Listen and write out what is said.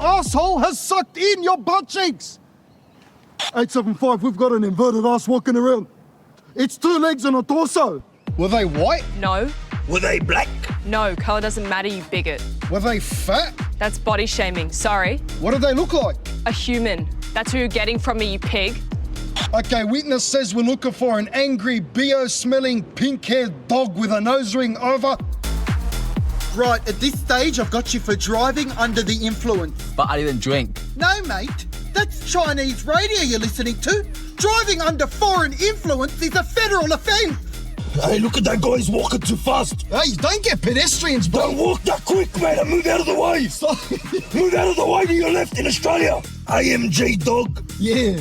asshole has sucked in your butt cheeks. 875, we've got an inverted ass walking around. It's 2 legs and a torso. Were they white? No. Were they black? No, colour doesn't matter, you bigot. Were they fat? That's body shaming. Sorry. What did they look like? A human. That's who you're getting from me, you pig. Okay, witness says we're looking for an angry, BO-smelling, pink-haired dog with a nose ring over. Right, at this stage, I've got you for driving under the influence. But I didn't drink. No, mate. That's Chinese radio you're listening to. Driving under foreign influence is a federal offence. Hey, look at that guy, he's walking too fast. Hey, don't get pedestrians, bro. Don't walk that quick, mate, and move out of the way. Move out of the way to your left in Australia. AMG, dog. Yeah.